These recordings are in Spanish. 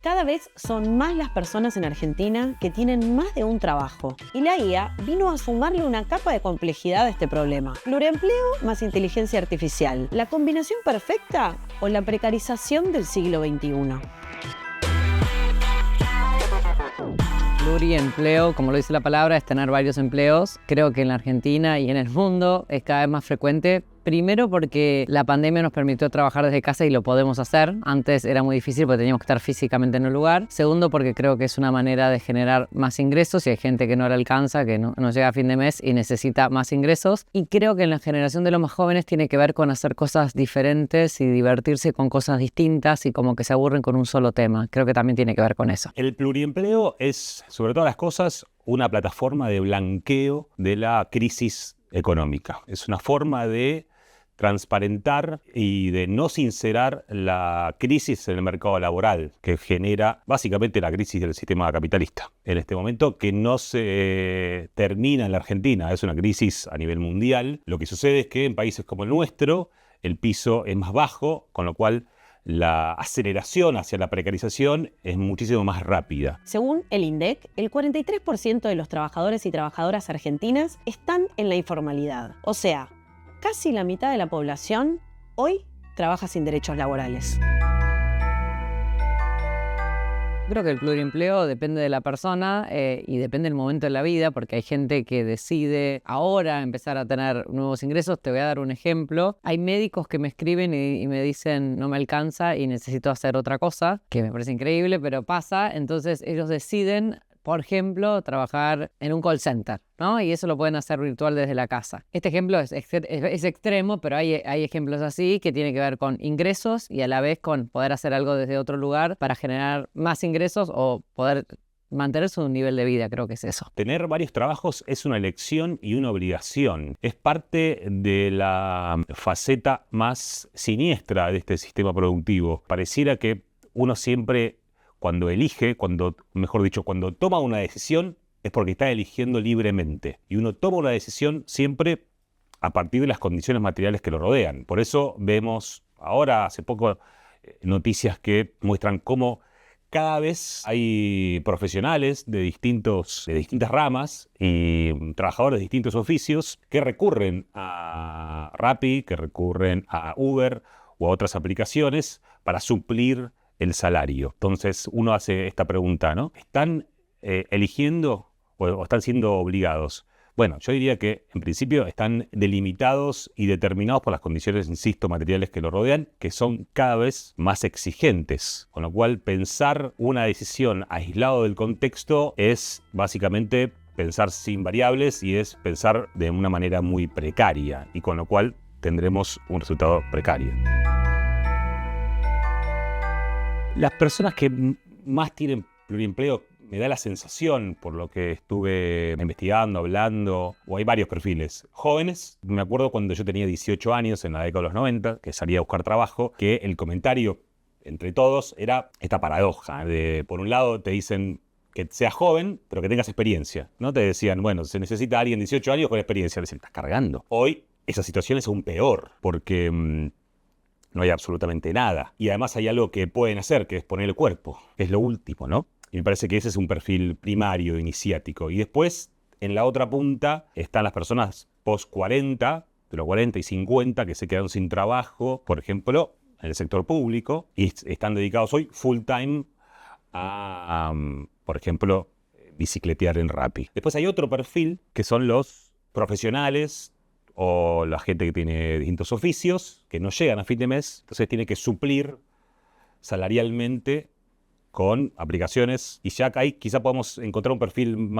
Cada vez son más las personas en Argentina que tienen más de un trabajo. Y la IA vino a sumarle una capa de complejidad a este problema. Pluriempleo más inteligencia artificial. ¿La combinación perfecta o la precarización del siglo XXI? Pluriempleo, como lo dice la palabra, es tener varios empleos. Creo que en la Argentina y en el mundo es cada vez más frecuente. Primero porque la pandemia nos permitió trabajar desde casa y lo podemos hacer. Antes era muy difícil porque teníamos que estar físicamente en un lugar. Segundo porque creo que es una manera de generar más ingresos y hay gente que no le alcanza, que no llega a fin de mes y necesita más ingresos. Y creo que en la generación de los más jóvenes tiene que ver con hacer cosas diferentes y divertirse con cosas distintas y como que se aburren con un solo tema. Creo que también tiene que ver con eso. El pluriempleo es, sobre todas las cosas, una plataforma de blanqueo de la crisis económica. Es una forma de transparentar y de no sincerar la crisis en el mercado laboral que genera básicamente la crisis del sistema capitalista en este momento, que no se termina en la Argentina, es una crisis a nivel mundial. Lo que sucede es que en países como el nuestro el piso es más bajo, con lo cual la aceleración hacia la precarización es muchísimo más rápida. Según el INDEC, el 43% de los trabajadores y trabajadoras argentinas están en la informalidad. O sea, casi la mitad de la población hoy trabaja sin derechos laborales. Creo que el pluriempleo depende de la persona y depende del momento de la vida, porque hay gente que decide ahora empezar a tener nuevos ingresos. Te voy a dar un ejemplo. Hay médicos que me escriben y me dicen no me alcanza y necesito hacer otra cosa, que me parece increíble, pero pasa. Entonces ellos deciden, por ejemplo, trabajar en un call center, ¿no? Y eso lo pueden hacer virtual desde la casa. Este ejemplo es extremo, pero hay ejemplos así que tienen que ver con ingresos y a la vez con poder hacer algo desde otro lugar para generar más ingresos o poder mantener su nivel de vida. Creo que es eso. Tener varios trabajos es una elección y una obligación. Es parte de la faceta más siniestra de este sistema productivo. Pareciera que uno siempre, cuando elige, cuando toma una decisión, es porque está eligiendo libremente. Y uno toma una decisión siempre a partir de las condiciones materiales que lo rodean. Por eso vemos ahora, hace poco, noticias que muestran cómo cada vez hay profesionales de distintas ramas y trabajadores de distintos oficios que recurren a Rappi, que recurren a Uber o a otras aplicaciones para suplir el salario. Entonces uno hace esta pregunta, ¿no? ¿Están eligiendo o están siendo obligados? Bueno, yo diría que en principio están delimitados y determinados por las condiciones, insisto, materiales que lo rodean, que son cada vez más exigentes. Con lo cual pensar una decisión aislado del contexto es básicamente pensar sin variables y es pensar de una manera muy precaria y con lo cual tendremos un resultado precario. Las personas que más tienen pluriempleo, me da la sensación, por lo que estuve investigando, hablando, o hay varios perfiles. Jóvenes, me acuerdo cuando yo tenía 18 años, en la década de los 90, que salía a buscar trabajo, que el comentario entre todos era esta paradoja de, por un lado, te dicen que seas joven, pero que tengas experiencia, ¿no? Te decían, bueno, se necesita alguien de 18 años con experiencia. Les decían, estás cargando. Hoy esa situación es aún peor, porque no hay absolutamente nada. Y además hay algo que pueden hacer, que es poner el cuerpo, que es lo último, ¿no? Y me parece que ese es un perfil primario, iniciático. Y después, en la otra punta, están las personas post-40, de los 40 y 50, que se quedaron sin trabajo, por ejemplo, en el sector público, y están dedicados hoy full time a, por ejemplo, bicicletear en Rappi. Después hay otro perfil, que son los profesionales o la gente que tiene distintos oficios, que no llegan a fin de mes, entonces tiene que suplir salarialmente con aplicaciones, y ya ahí quizá podamos encontrar un perfil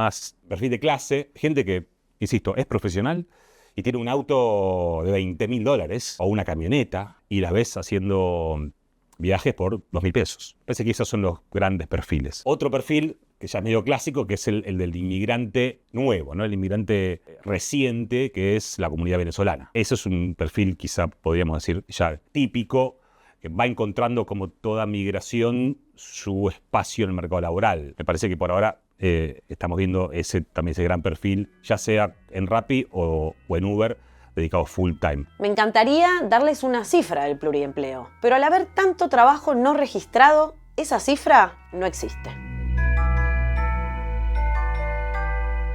de clase, gente que, insisto, es profesional y tiene un auto de $20.000 o una camioneta y la ves haciendo viajes por $2.000. Parece que esos son los grandes perfiles. Otro perfil que ya es medio clásico, que es el del inmigrante nuevo, ¿no? El inmigrante reciente, que es la comunidad venezolana. Eso es un perfil, quizá podríamos decir, ya típico, que va encontrando, como toda migración, su espacio en el mercado laboral. Me parece que por ahora estamos viendo también ese gran perfil, ya sea en Rappi o en Uber, dedicado full time. Me encantaría darles una cifra del pluriempleo, pero al haber tanto trabajo no registrado, esa cifra no existe.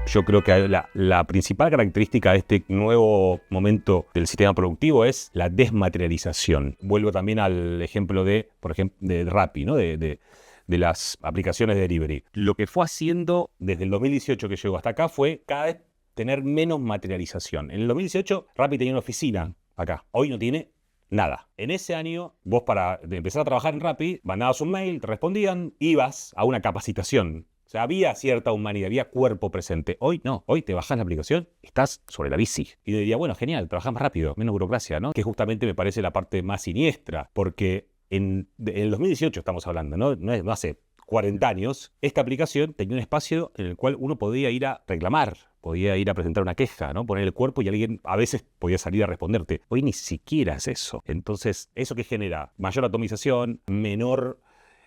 Yo creo que la principal característica de este nuevo momento del sistema productivo es la desmaterialización. Vuelvo también al ejemplo por ejemplo, de Rappi, ¿no? de las aplicaciones de delivery. Lo que fue haciendo desde el 2018 que llegó hasta acá fue cada vez tener menos materialización. En el 2018 Rappi tenía una oficina acá. Hoy no tiene nada. En ese año, vos para empezar a trabajar en Rappi, mandabas un mail, te respondían, ibas a una capacitación. O sea, había cierta humanidad, había cuerpo presente. Hoy no, hoy te bajás la aplicación, estás sobre la bici. Y yo diría, bueno, genial, trabajás más rápido, menos burocracia, ¿no? Que justamente me parece la parte más siniestra, porque en el 2018 estamos hablando, ¿no? No hace 40 años, esta aplicación tenía un espacio en el cual uno podía ir a reclamar, podía ir a presentar una queja, ¿no? Poner el cuerpo y alguien a veces podía salir a responderte. Hoy ni siquiera es eso. Entonces, ¿eso qué genera? Mayor atomización, menor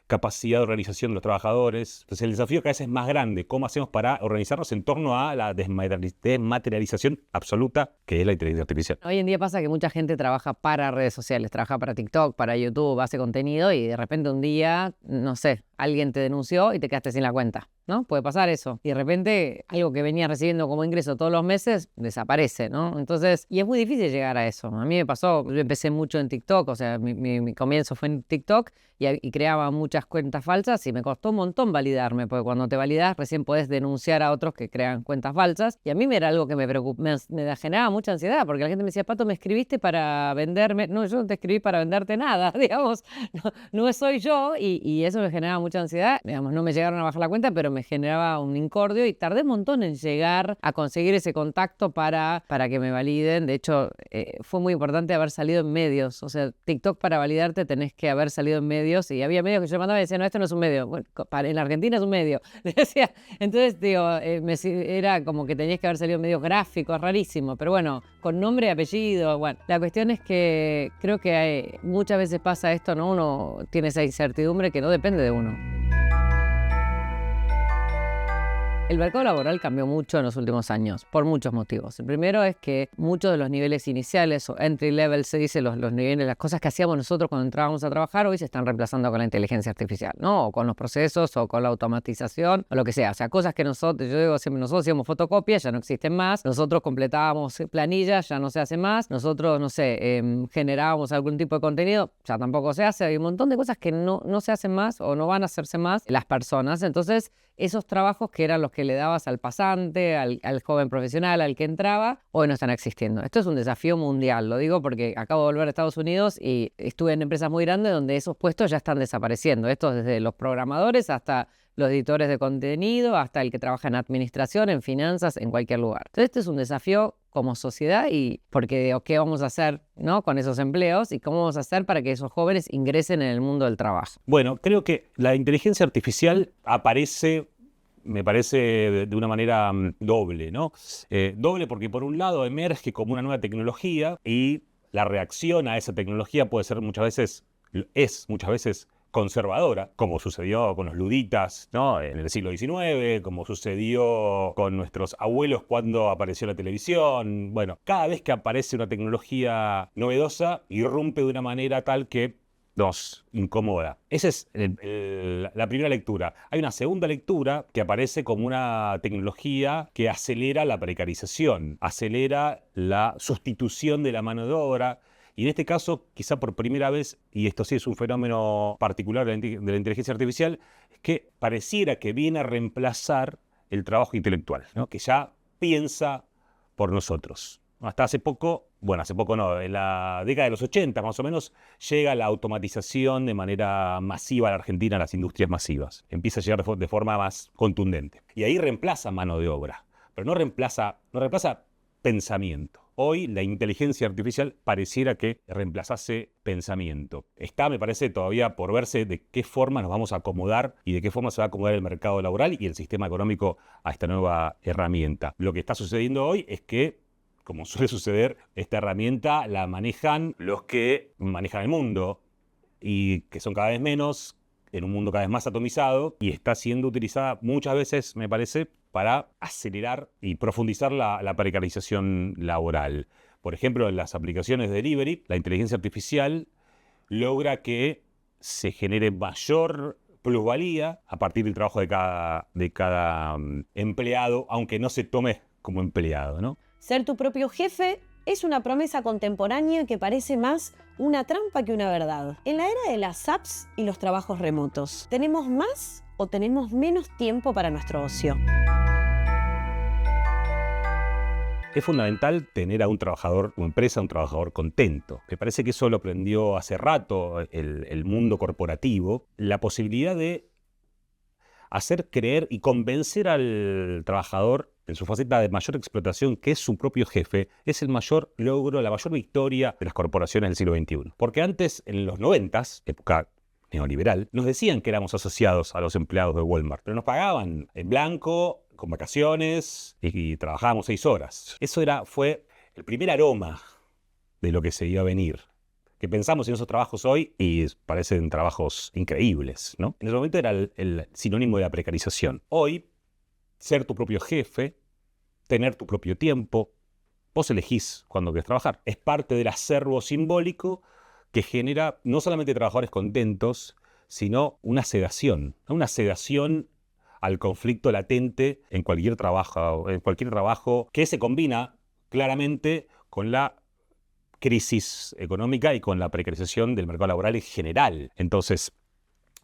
capacidad de organización de los trabajadores. Entonces el desafío cada vez es más grande. ¿Cómo hacemos para organizarnos en torno a la desmaterialización absoluta que es la inteligencia artificial? Hoy en día pasa que mucha gente trabaja para redes sociales, trabaja para TikTok, para YouTube, hace contenido y de repente un día, no sé, alguien te denunció y te quedaste sin la cuenta, ¿no? Puede pasar eso. Y de repente algo que venías recibiendo como ingreso todos los meses desaparece, ¿no? Entonces, y es muy difícil llegar a eso. A mí me pasó, yo empecé mucho en TikTok, o sea, mi comienzo fue en TikTok y creaba muchas cuentas falsas y me costó un montón validarme, porque cuando te validas recién podés denunciar a otros que crean cuentas falsas. Y a mí me era algo que me generaba mucha ansiedad, porque la gente me decía, Pato, ¿me escribiste para venderme? No, yo no te escribí para venderte nada, digamos, no soy yo, y eso me generaba mucha ansiedad. Digamos, no me llegaron a bajar la cuenta, pero me generaba un incordio y tardé un montón en llegar a conseguir ese contacto para que me validen. De hecho, fue muy importante haber salido en medios. O sea, TikTok para validarte tenés que haber salido en medios, y había medios que yo mandaba y decía, no, esto no es un medio. Bueno, en la Argentina es un medio. Decía, entonces, digo, era como que tenías que haber salido en medios gráficos, rarísimo, pero bueno, con nombre y apellido. Bueno, la cuestión es que creo que muchas veces pasa esto, ¿no? Uno tiene esa incertidumbre que no depende de uno. El mercado laboral cambió mucho en los últimos años, por muchos motivos. El primero es que muchos de los niveles iniciales, o entry level se dice, los niveles, las cosas que hacíamos nosotros cuando entrábamos a trabajar, hoy se están reemplazando con la inteligencia artificial, ¿no? O con los procesos, o con la automatización, o lo que sea. O sea, cosas que nosotros, yo digo siempre, nosotros hacíamos fotocopias, ya no existen más. Nosotros completábamos planillas, ya no se hace más. Nosotros, no sé, generábamos algún tipo de contenido, ya tampoco se hace. Hay un montón de cosas que no se hacen más o no van a hacerse más las personas. Entonces, esos trabajos que eran los que le dabas al pasante, al joven profesional, al que entraba, hoy no están existiendo. Esto es un desafío mundial, lo digo porque acabo de volver a Estados Unidos y estuve en empresas muy grandes donde esos puestos ya están desapareciendo. Esto desde los programadores hasta los editores de contenido, hasta el que trabaja en administración, en finanzas, en cualquier lugar. Entonces, este es un desafío como sociedad, y porque ¿qué vamos a hacer, ¿no? Con esos empleos y cómo vamos a hacer para que esos jóvenes ingresen en el mundo del trabajo. Bueno, creo que la inteligencia artificial aparece, me parece, de una manera doble, ¿no? Doble porque por un lado emerge como una nueva tecnología y la reacción a esa tecnología puede ser muchas veces conservadora, como sucedió con los luditas, ¿no? En el siglo XIX, como sucedió con nuestros abuelos cuando apareció la televisión. Bueno, cada vez que aparece una tecnología novedosa, irrumpe de una manera tal que nos incomoda. Esa es la primera lectura. Hay una segunda lectura que aparece como una tecnología que acelera la precarización, acelera la sustitución de la mano de obra. Y en este caso, quizá por primera vez, y esto sí es un fenómeno particular de la inteligencia artificial, es que pareciera que viene a reemplazar el trabajo intelectual, ¿no? Que ya piensa por nosotros. Hasta hace poco no, en la década de los 80 más o menos, llega la automatización de manera masiva a la Argentina, a las industrias masivas. Empieza a llegar de forma más contundente. Y ahí reemplaza mano de obra, pero no reemplaza pensamiento. Hoy la inteligencia artificial pareciera que reemplazase pensamiento. Está, me parece, todavía por verse de qué forma nos vamos a acomodar y de qué forma se va a acomodar el mercado laboral y el sistema económico a esta nueva herramienta. Lo que está sucediendo hoy es que, como suele suceder, esta herramienta la manejan los que manejan el mundo y que son cada vez menos, en un mundo cada vez más atomizado, y está siendo utilizada muchas veces, me parece, para acelerar y profundizar la precarización laboral. Por ejemplo, en las aplicaciones de delivery, la inteligencia artificial logra que se genere mayor plusvalía a partir del trabajo de cada empleado, aunque no se tome como empleado, ¿no? Ser tu propio jefe es una promesa contemporánea que parece más una trampa que una verdad. En la era de las apps y los trabajos remotos, ¿tenemos más o tenemos menos tiempo para nuestro ocio? Es fundamental tener a un trabajador, una empresa, un trabajador contento. Me parece que eso lo aprendió hace rato el mundo corporativo. La posibilidad de hacer creer y convencer al trabajador en su faceta de mayor explotación, que es su propio jefe, es el mayor logro, la mayor victoria de las corporaciones del siglo XXI. Porque antes, en los 90s, época neoliberal, nos decían que éramos asociados a los empleados de Walmart, pero nos pagaban en blanco, con vacaciones, y trabajábamos 6 horas. Eso fue el primer aroma de lo que se iba a venir. Que pensamos en esos trabajos hoy y parecen trabajos increíbles, ¿no? En ese momento era el sinónimo de la precarización. Hoy, ser tu propio jefe, tener tu propio tiempo, vos elegís cuándo querés trabajar. Es parte del acervo simbólico que genera no solamente trabajadores contentos, sino una sedación al conflicto latente en cualquier trabajo que se combina claramente con la crisis económica y con la precarización del mercado laboral en general. Entonces,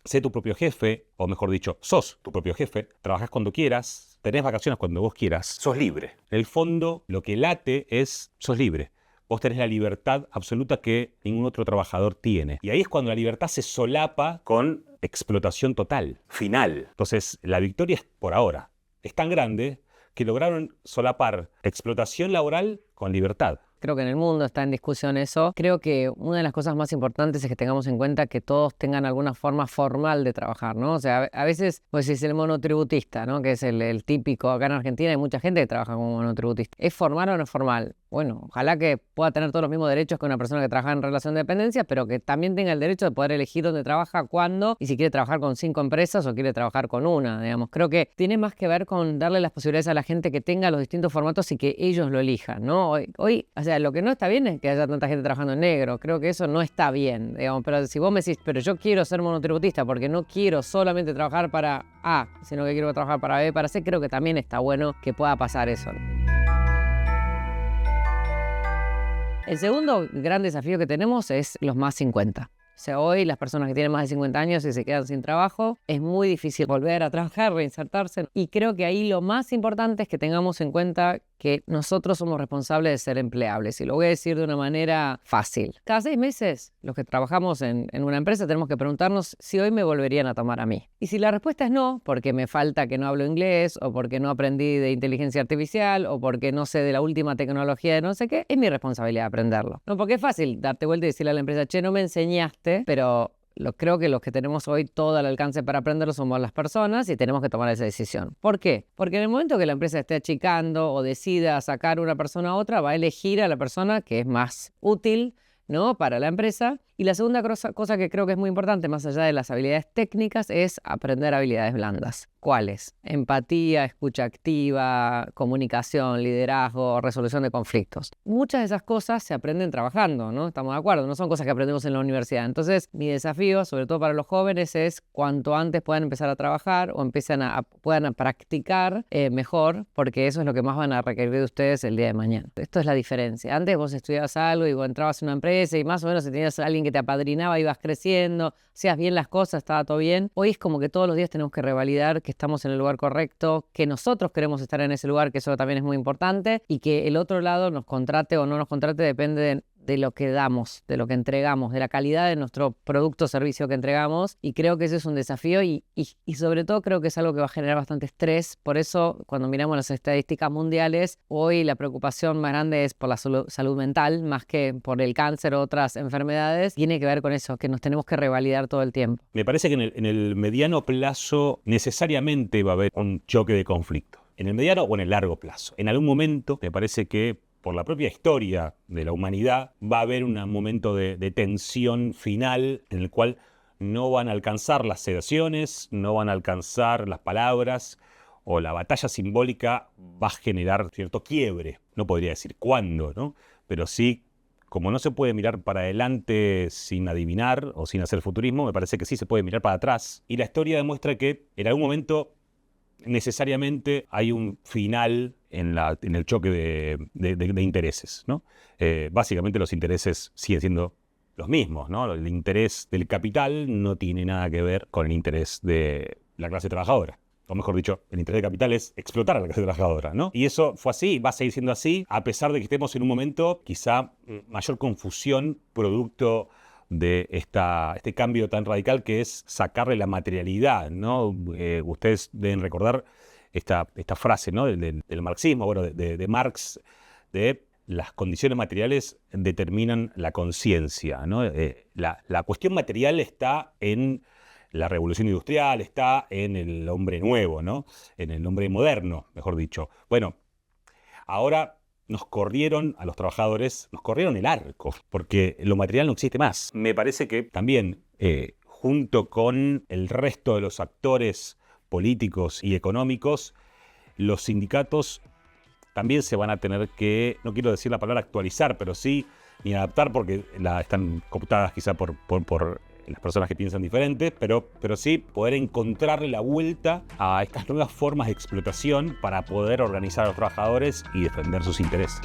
sé tu propio jefe, o mejor dicho, sos tu propio jefe, trabajás cuando quieras, tenés vacaciones cuando vos quieras, sos libre. En el fondo, lo que late es, sos libre. Vos tenés la libertad absoluta que ningún otro trabajador tiene. Y ahí es cuando la libertad se solapa con explotación total, final. Entonces, la victoria es por ahora. Es tan grande que lograron solapar explotación laboral con libertad. Creo que en el mundo está en discusión eso. Creo que una de las cosas más importantes es que tengamos en cuenta que todos tengan alguna forma formal de trabajar, ¿no? O sea, a veces, pues es el monotributista, ¿no? Que es el típico. Acá en Argentina hay mucha gente que trabaja como monotributista. ¿Es formal o no es formal? Bueno, ojalá que pueda tener todos los mismos derechos que una persona que trabaja en relación de dependencia, pero que también tenga el derecho de poder elegir dónde trabaja, cuándo, y si quiere trabajar con 5 empresas o quiere trabajar con una, digamos. Creo que tiene más que ver con darle las posibilidades a la gente que tenga los distintos formatos y que ellos lo elijan, ¿no? Hoy, o sea, lo que no está bien es que haya tanta gente trabajando en negro. Creo que eso no está bien, digamos. Pero si vos me decís, pero yo quiero ser monotributista porque no quiero solamente trabajar para A, sino que quiero trabajar para B, para C, creo que también está bueno que pueda pasar eso. El segundo gran desafío que tenemos es los más 50. O sea, hoy las personas que tienen más de 50 años y se quedan sin trabajo, es muy difícil volver a trabajar, reinsertarse. Y creo que ahí lo más importante es que tengamos en cuenta que nosotros somos responsables de ser empleables. Y lo voy a decir de una manera fácil. Cada 6 meses, los que trabajamos en una empresa, tenemos que preguntarnos si hoy me volverían a tomar a mí. Y si la respuesta es no, porque me falta que no hablo inglés, o porque no aprendí de inteligencia artificial, o porque no sé de la última tecnología de no sé qué, es mi responsabilidad aprenderlo. No, porque es fácil darte vuelta y decirle a la empresa, che, no me enseñaste, pero creo que los que tenemos hoy todo al alcance para aprenderlo somos las personas y tenemos que tomar esa decisión. ¿Por qué? Porque en el momento que la empresa esté achicando o decida sacar una persona a otra, va a elegir a la persona que es más útil, ¿no?, para la empresa. Y la segunda cosa que creo que es muy importante, más allá de las habilidades técnicas, es aprender habilidades blandas. ¿Cuáles? Empatía, escucha activa, comunicación, liderazgo, resolución de conflictos. Muchas de esas cosas se aprenden trabajando, ¿no? Estamos de acuerdo, no son cosas que aprendemos en la universidad. Entonces, mi desafío, sobre todo para los jóvenes, es cuanto antes puedan empezar a trabajar o puedan practicar mejor, porque eso es lo que más van a requerir de ustedes el día de mañana. Esto es la diferencia. Antes vos estudiabas algo y vos entrabas en una empresa y más o menos si tenías a alguien que te apadrinaba, ibas creciendo, hacías bien las cosas, estaba todo bien. Hoy es como que todos los días tenemos que revalidar que estamos en el lugar correcto, que nosotros queremos estar en ese lugar, que eso también es muy importante, y que el otro lado nos contrate o no nos contrate depende de lo que damos, de lo que entregamos, de la calidad de nuestro producto o servicio que entregamos, y creo que ese es un desafío y sobre todo creo que es algo que va a generar bastante estrés. Por eso cuando miramos las estadísticas mundiales, hoy la preocupación más grande es por la salud mental, más que por el cáncer o otras enfermedades. Tiene que ver con eso, que nos tenemos que revalidar todo el tiempo. Me parece que en el mediano plazo necesariamente va a haber un choque de conflicto. En el mediano o en el largo plazo. En algún momento me parece que por la propia historia de la humanidad, va a haber un momento de tensión final en el cual no van a alcanzar las sedaciones, no van a alcanzar las palabras, o la batalla simbólica va a generar cierto quiebre. No podría decir cuándo, ¿no? Pero sí como no se puede mirar para adelante sin adivinar o sin hacer futurismo, me parece que sí se puede mirar para atrás. Y la historia demuestra que en algún momento necesariamente hay un final en el choque de intereses, ¿no? Básicamente los intereses siguen siendo los mismos, ¿no? El interés del capital no tiene nada que ver con el interés de la clase trabajadora. O mejor dicho, el interés del capital es explotar a la clase trabajadora, ¿no? Y eso fue así, va a seguir siendo así, a pesar de que estemos en un momento quizá mayor confusión producto de este cambio tan radical que es sacarle la materialidad, ¿no? Ustedes deben recordar esta frase, ¿no? del marxismo, bueno, de Marx, de las condiciones materiales determinan la conciencia, ¿no? La cuestión material está en la revolución industrial, está en el hombre nuevo, ¿no? En el hombre moderno, mejor dicho. Bueno, ahora nos corrieron a los trabajadores, nos corrieron el arco, porque lo material no existe más. Me parece que también, junto con el resto de los actores políticos y económicos, los sindicatos también se van a tener que, no quiero decir la palabra actualizar, pero sí, ni adaptar porque están cooptadas quizá por las personas que piensan diferente, pero sí poder encontrarle la vuelta a estas nuevas formas de explotación para poder organizar a los trabajadores y defender sus intereses.